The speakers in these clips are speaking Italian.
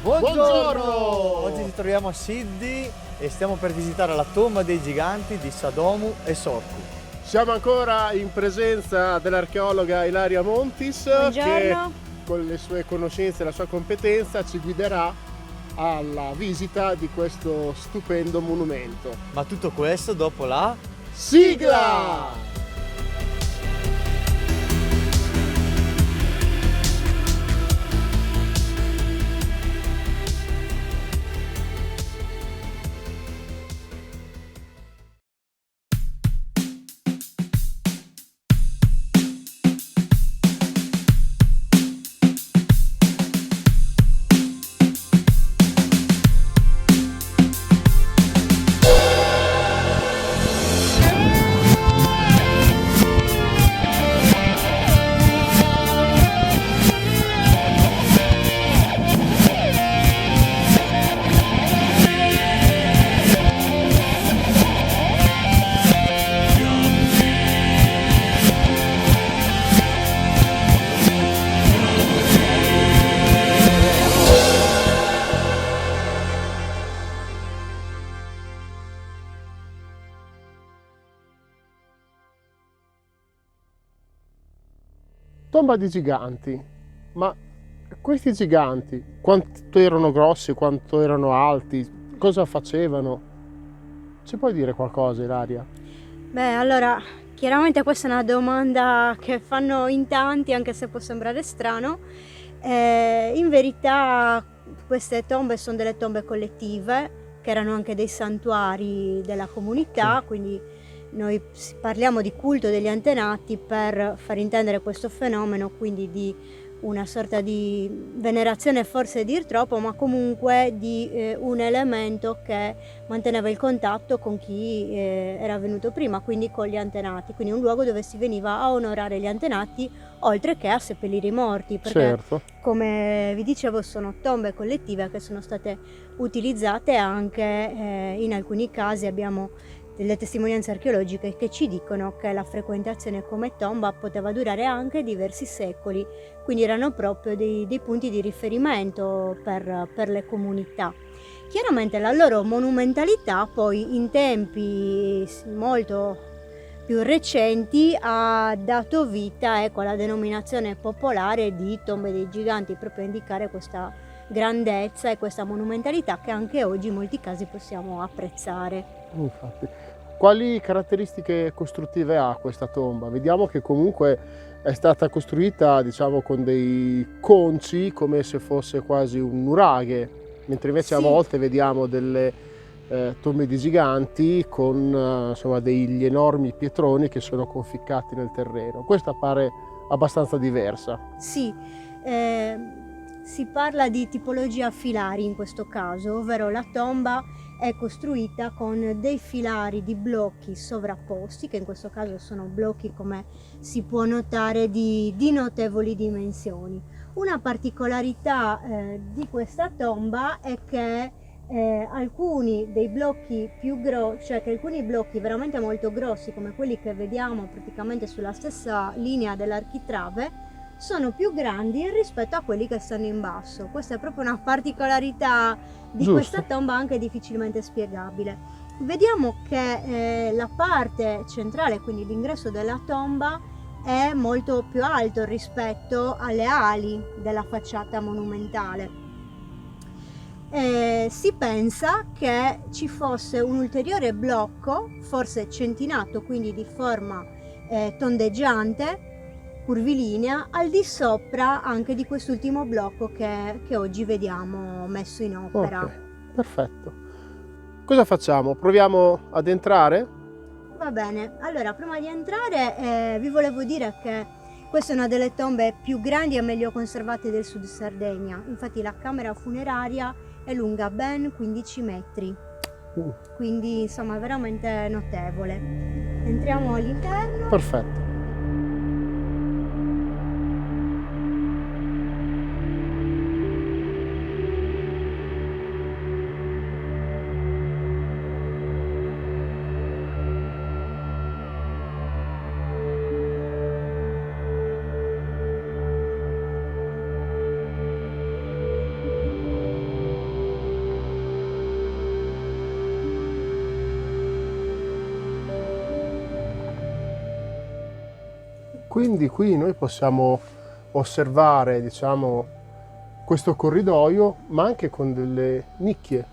Buongiorno! Oggi ci troviamo a Siddi e stiamo per visitare la tomba dei giganti di Sadomu e Sorku. Siamo ancora in presenza dell'archeologa Ilaria Montis. Buongiorno. Che con le sue conoscenze e la sua competenza ci guiderà alla visita di questo stupendo monumento. Ma tutto questo dopo la sigla! Tomba di giganti, ma questi giganti quanto erano grossi, quanto erano alti, cosa facevano? Ci puoi dire qualcosa, Ilaria? Beh, allora, chiaramente questa è una domanda che fanno in tanti, anche se può sembrare strano. In verità queste tombe sono delle tombe collettive, che erano anche dei santuari della comunità, sì. Quindi noi parliamo di culto degli antenati per far intendere questo fenomeno, quindi di una sorta di venerazione, forse dir troppo, ma comunque di un elemento che manteneva il contatto con chi era venuto prima, quindi con gli antenati, quindi un luogo dove si veniva a onorare gli antenati oltre che a seppellire i morti, perché certo, come vi dicevo sono tombe collettive che sono state utilizzate anche in alcuni casi. Abbiamo delle testimonianze archeologiche che ci dicono che la frequentazione come tomba poteva durare anche diversi secoli, quindi erano proprio dei punti di riferimento per le comunità. Chiaramente la loro monumentalità poi in tempi molto più recenti ha dato vita alla denominazione popolare di tombe dei giganti, proprio a indicare questa grandezza e questa monumentalità che anche oggi in molti casi possiamo apprezzare. Infatti. Quali caratteristiche costruttive ha questa tomba? Vediamo che comunque è stata costruita, diciamo, con dei conci, come se fosse quasi un nuraghe, mentre invece sì, a volte vediamo delle tombe di giganti con insomma, degli enormi pietroni che sono conficcati nel terreno. Questa pare abbastanza diversa. Sì. Si parla di tipologia filari in questo caso, ovvero la tomba è costruita con dei filari di blocchi sovrapposti, che in questo caso sono blocchi, come si può notare, di notevoli dimensioni. Una particolarità di questa tomba è che alcuni dei blocchi più grossi, cioè che alcuni blocchi veramente molto grossi, come quelli che vediamo praticamente sulla stessa linea dell'architrave, sono più grandi rispetto a quelli che stanno in basso. Questa è proprio una particolarità di Giusto. questa tomba, anche difficilmente spiegabile. Vediamo che la parte centrale, quindi l'ingresso della tomba, è molto più alto rispetto alle ali della facciata monumentale. Si pensa che ci fosse un ulteriore blocco, forse centinato, quindi di forma tondeggiante, curvilinea, al di sopra anche di quest'ultimo blocco che oggi vediamo messo in opera. Ok, perfetto. Cosa facciamo? Proviamo ad entrare? Va bene, allora prima di entrare vi volevo dire che questa è una delle tombe più grandi e meglio conservate del Sud Sardegna. Infatti la camera funeraria è lunga ben 15 metri, quindi insomma è veramente notevole. Entriamo all'interno. Perfetto. Quindi qui noi possiamo osservare, diciamo, questo corridoio, ma anche con delle nicchie.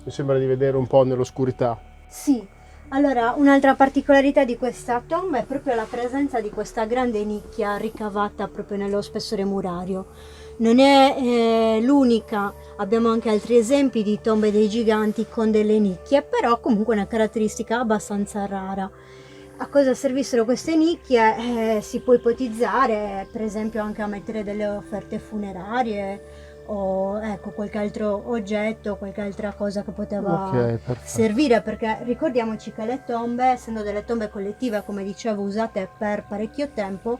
Mi sembra di vedere un po' nell'oscurità. Sì, allora un'altra particolarità di questa tomba è proprio la presenza di questa grande nicchia ricavata proprio nello spessore murario. Non è l'unica, abbiamo anche altri esempi di tombe dei giganti con delle nicchie, però comunque è una caratteristica abbastanza rara. A cosa servissero queste nicchie? Si può ipotizzare, per esempio, anche a mettere delle offerte funerarie o ecco, qualche altro oggetto, qualche altra cosa che poteva Ok, perfetto. servire, perché ricordiamoci che le tombe, essendo delle tombe collettive, come dicevo, usate per parecchio tempo,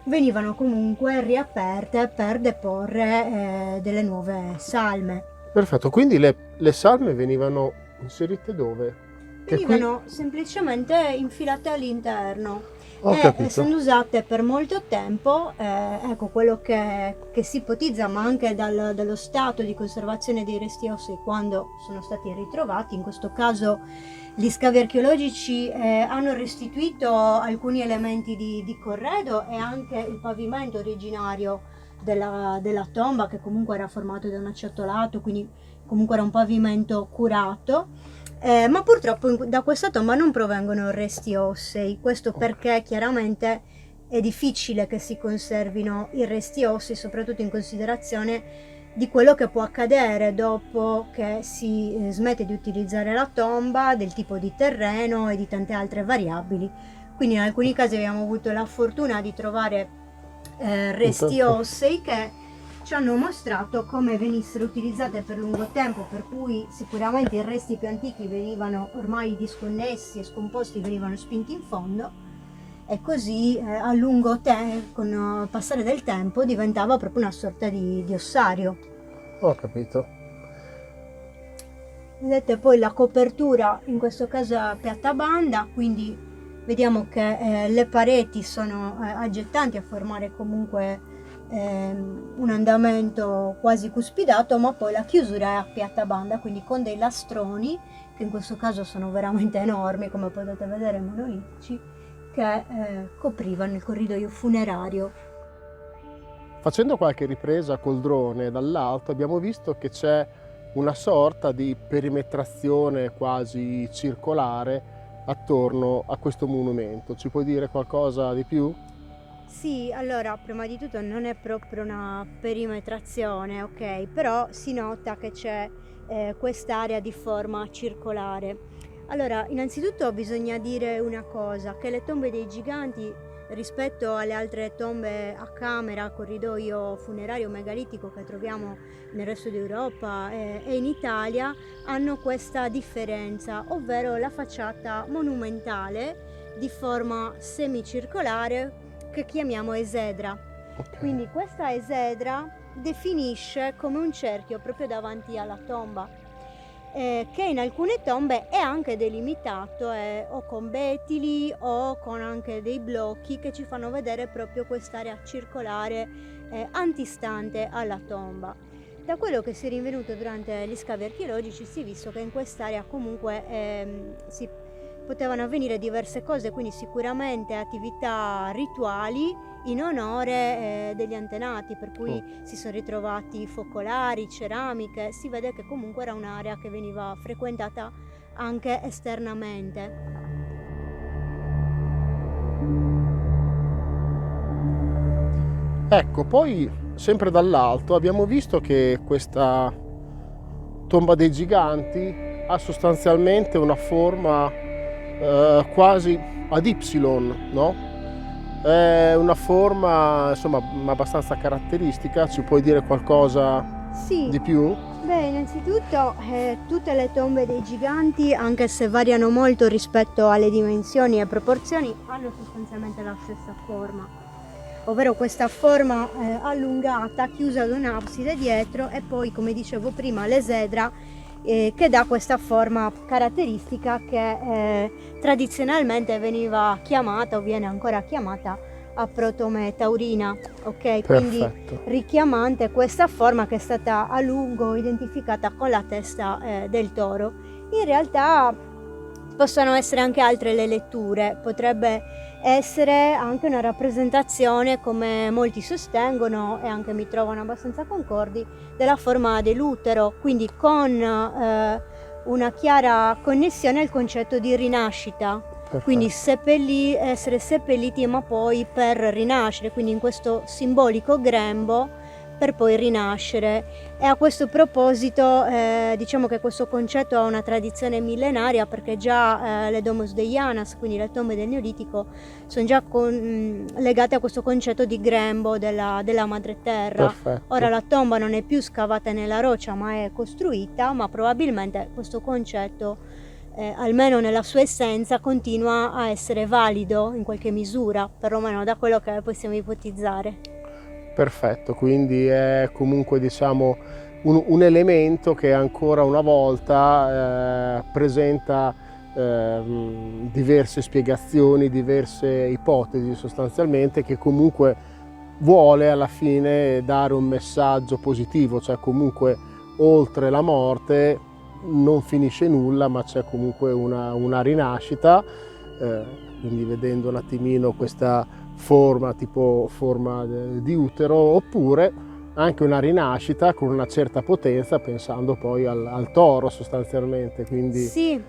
venivano comunque riaperte per deporre delle nuove salme. Perfetto, quindi le salme venivano inserite dove? Che qui- Venivano semplicemente infilate all'interno Ho e capito. essendo usate per molto tempo, ecco quello che si ipotizza, ma anche dallo stato di conservazione dei resti ossei quando sono stati ritrovati, in questo caso gli scavi archeologici hanno restituito alcuni elementi di corredo e anche il pavimento originario della tomba, che comunque era formato da un acciottolato, quindi comunque era un pavimento curato. Ma purtroppo da questa tomba non provengono resti ossei, questo perché chiaramente è difficile che si conservino i resti ossei, soprattutto in considerazione di quello che può accadere dopo che si smette di utilizzare la tomba, del tipo di terreno e di tante altre variabili. Quindi in alcuni casi abbiamo avuto la fortuna di trovare resti ossei che ci hanno mostrato come venissero utilizzate per lungo tempo, per cui sicuramente i resti più antichi venivano ormai disconnessi e scomposti, venivano spinti in fondo, e così a lungo con il passare del tempo diventava proprio una sorta di ossario. Ho capito. Vedete poi la copertura, in questo caso è a piatta banda, quindi vediamo che le pareti sono aggettanti a formare comunque un andamento quasi cuspidato, ma poi la chiusura è a piatta banda, quindi con dei lastroni che in questo caso sono veramente enormi, come potete vedere, monolitici, che coprivano il corridoio funerario. Facendo qualche ripresa col drone dall'alto abbiamo visto che c'è una sorta di perimetrazione quasi circolare attorno a questo monumento. Ci puoi dire qualcosa di più? Sì, allora prima di tutto non è proprio una perimetrazione, ok? Però si nota che c'è quest'area di forma circolare. Allora, innanzitutto bisogna dire una cosa, che le tombe dei giganti rispetto alle altre tombe a camera, corridoio funerario megalitico che troviamo nel resto d'Europa e in Italia, hanno questa differenza, ovvero la facciata monumentale di forma semicircolare che chiamiamo esedra. Ok. Quindi questa esedra definisce come un cerchio proprio davanti alla tomba, che in alcune tombe è anche delimitato o con betili o con anche dei blocchi che ci fanno vedere proprio quest'area circolare antistante alla tomba. Da quello che si è rinvenuto durante gli scavi archeologici si è visto che in quest'area comunque si potevano avvenire diverse cose, quindi sicuramente attività rituali in onore degli antenati, per cui si sono ritrovati focolari, ceramiche, si vede che comunque era un'area che veniva frequentata anche esternamente. Ecco, poi sempre dall'alto abbiamo visto che questa tomba dei giganti ha sostanzialmente una forma quasi ad Y, no? È una forma insomma abbastanza caratteristica, ci puoi dire qualcosa Sì. di più? Beh, innanzitutto tutte le tombe dei giganti, anche se variano molto rispetto alle dimensioni e proporzioni, hanno sostanzialmente la stessa forma, ovvero questa forma allungata, chiusa ad un'abside dietro e poi, come dicevo prima, l'esedra che dà questa forma caratteristica che tradizionalmente veniva chiamata o viene ancora chiamata a protome taurina, ok? Quindi Perfetto. richiamante questa forma che è stata a lungo identificata con la testa del toro. In realtà possono essere anche altre le letture, potrebbe essere anche una rappresentazione, come molti sostengono e anche mi trovano abbastanza concordi, della forma dell'utero, quindi con una chiara connessione al concetto di rinascita. Perfetto. Quindi essere seppelliti ma poi per rinascere, quindi in questo simbolico grembo per poi rinascere. E a questo proposito diciamo che questo concetto ha una tradizione millenaria, perché già le Domus Deianas, quindi le tombe del Neolitico, sono già legate a questo concetto di grembo della madre terra. Perfetto. Ora la tomba non è più scavata nella roccia ma è costruita, ma probabilmente questo concetto almeno nella sua essenza continua a essere valido in qualche misura, perlomeno da quello che possiamo ipotizzare. Perfetto, quindi è comunque diciamo un elemento che ancora una volta presenta diverse spiegazioni, diverse ipotesi sostanzialmente, che comunque vuole alla fine dare un messaggio positivo, cioè comunque oltre la morte non finisce nulla, ma c'è comunque una rinascita, quindi vedendo un attimino questa forma tipo forma di utero, oppure anche una rinascita con una certa potenza, pensando poi al toro sostanzialmente, quindi sì,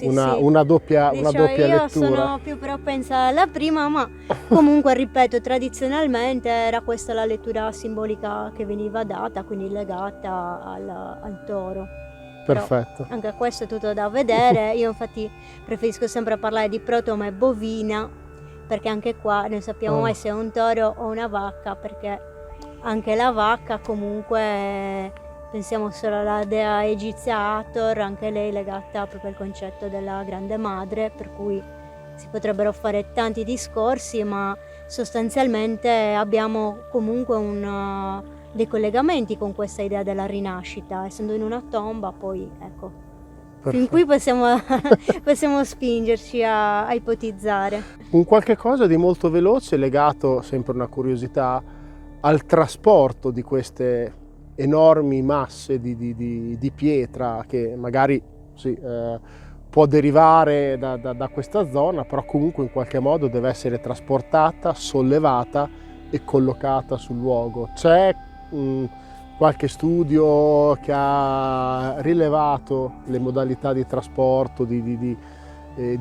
una doppia io lettura. sono più propensa alla prima, ma comunque ripeto, tradizionalmente era questa la lettura simbolica che veniva data, quindi legata al toro. Perfetto. Però anche questo è tutto da vedere. Io infatti preferisco sempre parlare di protome bovina, perché anche qua non sappiamo mai se è un toro o una vacca, perché anche la vacca comunque, pensiamo solo alla dea egizia Hathor, anche lei legata proprio al concetto della grande madre, per cui si potrebbero fare tanti discorsi, ma sostanzialmente abbiamo comunque dei collegamenti con questa idea della rinascita, essendo in una tomba, poi ecco, fin qui possiamo spingerci a ipotizzare. Un qualche cosa di molto veloce legato, sempre una curiosità, al trasporto di queste enormi masse di pietra che magari può derivare da questa zona, però comunque in qualche modo deve essere trasportata, sollevata e collocata sul luogo. C'è qualche studio che ha rilevato le modalità di trasporto, di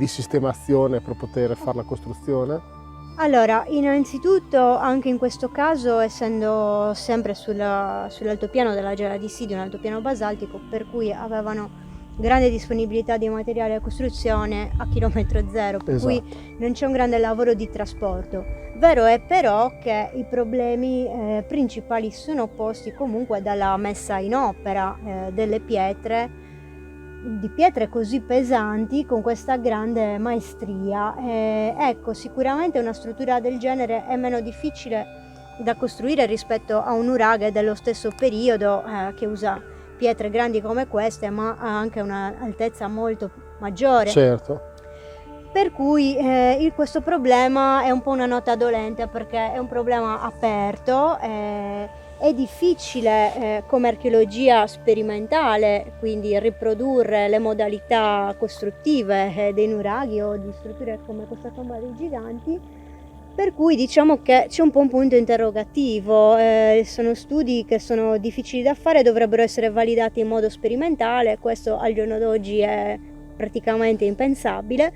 sistemazione per poter fare la costruzione? Allora, innanzitutto anche in questo caso, essendo sempre sull'altopiano della Gela di Sidi, un altopiano basaltico, per cui avevano grande disponibilità di materiale da costruzione a chilometro zero, per Esatto. cui non c'è un grande lavoro di trasporto. Vero è però che i problemi principali sono posti comunque dalla messa in opera delle pietre, di pietre così pesanti con questa grande maestria. Ecco, sicuramente una struttura del genere è meno difficile da costruire rispetto a un nuraghe dello stesso periodo che usa pietre grandi come queste, ma ha anche un'altezza molto maggiore. Certo. Per cui questo problema è un po' una nota dolente, perché è un problema aperto, è difficile come archeologia sperimentale, quindi riprodurre le modalità costruttive dei nuraghi o di strutture come questa tomba dei giganti, per cui diciamo che c'è un po' un punto interrogativo. Sono studi che sono difficili da fare, dovrebbero essere validati in modo sperimentale, questo al giorno d'oggi è praticamente impensabile.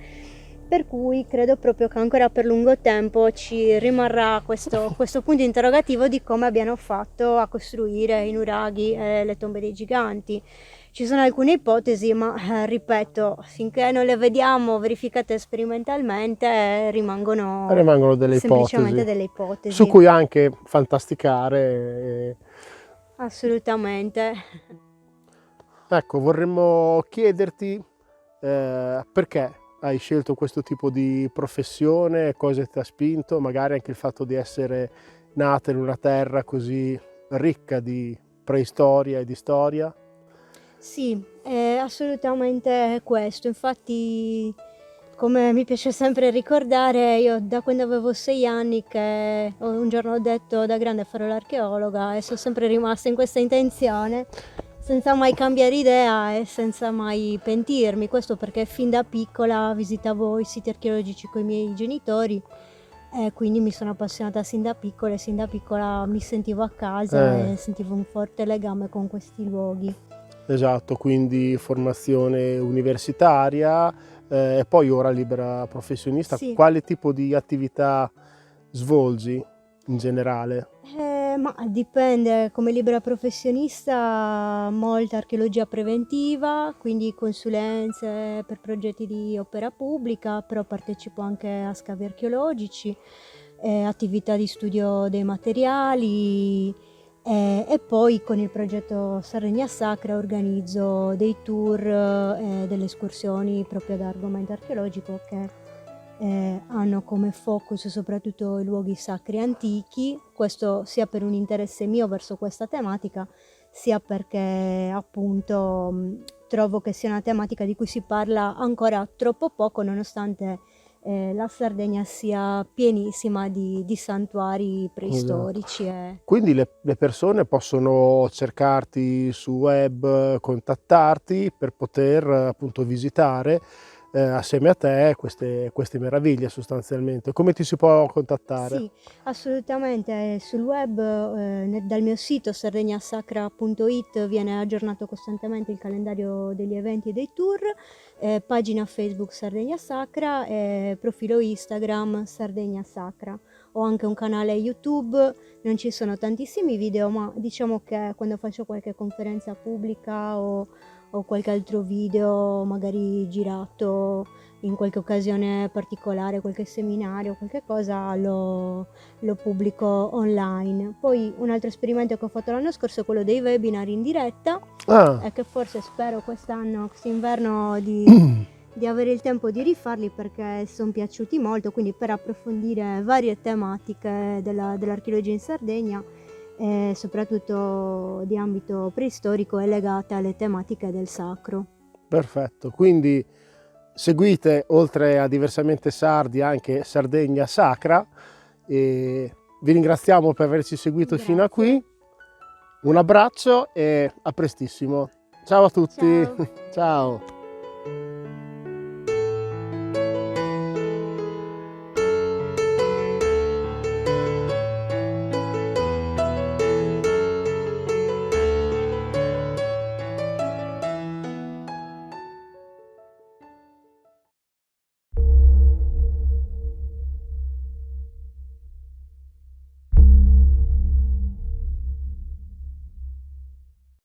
Per cui credo proprio che ancora per lungo tempo ci rimarrà questo punto interrogativo di come abbiano fatto a costruire i nuraghi e le tombe dei giganti. Ci sono alcune ipotesi, ma ripeto, finché non le vediamo verificate sperimentalmente, rimangono delle semplicemente ipotesi, delle ipotesi. su cui anche fantasticare. Assolutamente. Ecco, vorremmo chiederti perché hai scelto questo tipo di professione, cosa ti ha spinto, magari anche il fatto di essere nata in una terra così ricca di preistoria e di storia. Sì, è assolutamente questo. Infatti, come mi piace sempre ricordare, io da quando avevo 6 anni che un giorno ho detto da grande farò l'archeologa, e sono sempre rimasta in questa intenzione, senza mai cambiare idea e senza mai pentirmi. Questo perché fin da piccola visitavo i siti archeologici con i miei genitori e quindi mi sono appassionata sin da piccola, e sin da piccola mi sentivo a casa e sentivo un forte legame con questi luoghi. Esatto, quindi formazione universitaria e poi ora libera professionista. Sì. Quale tipo di attività svolgi in generale? Ma dipende, come libera professionista molta archeologia preventiva, quindi consulenze per progetti di opera pubblica, però partecipo anche a scavi archeologici, attività di studio dei materiali, e poi con il progetto Sardegna Sacra organizzo dei tour e delle escursioni proprio da argomento archeologico che hanno come focus soprattutto i luoghi sacri antichi, questo sia per un interesse mio verso questa tematica, sia perché appunto trovo che sia una tematica di cui si parla ancora troppo poco, nonostante la Sardegna sia pienissima di santuari preistorici. Quindi le persone possono cercarti su web, contattarti per poter appunto visitare assieme a te queste meraviglie sostanzialmente. Come ti si può contattare? Sì, assolutamente. Sul web, dal mio sito sardegnasacra.it viene aggiornato costantemente il calendario degli eventi e dei tour, pagina Facebook Sardegna Sacra e profilo Instagram Sardegna Sacra. Ho anche un canale YouTube, non ci sono tantissimi video, ma diciamo che quando faccio qualche conferenza pubblica o qualche altro video magari girato in qualche occasione particolare, qualche seminario, qualche cosa, lo pubblico online. Poi un altro esperimento che ho fatto l'anno scorso è quello dei webinar in diretta, e che forse spero quest'anno, quest'inverno, di avere il tempo di rifarli, perché sono piaciuti molto, quindi per approfondire varie tematiche dell'archeologia in Sardegna, soprattutto di ambito preistorico e legate alle tematiche del sacro. Perfetto, quindi seguite oltre a Diversamente Sardi anche Sardegna Sacra e vi ringraziamo per averci seguito fino a qui. Un abbraccio e a prestissimo. Ciao a tutti. Ciao. Ciao.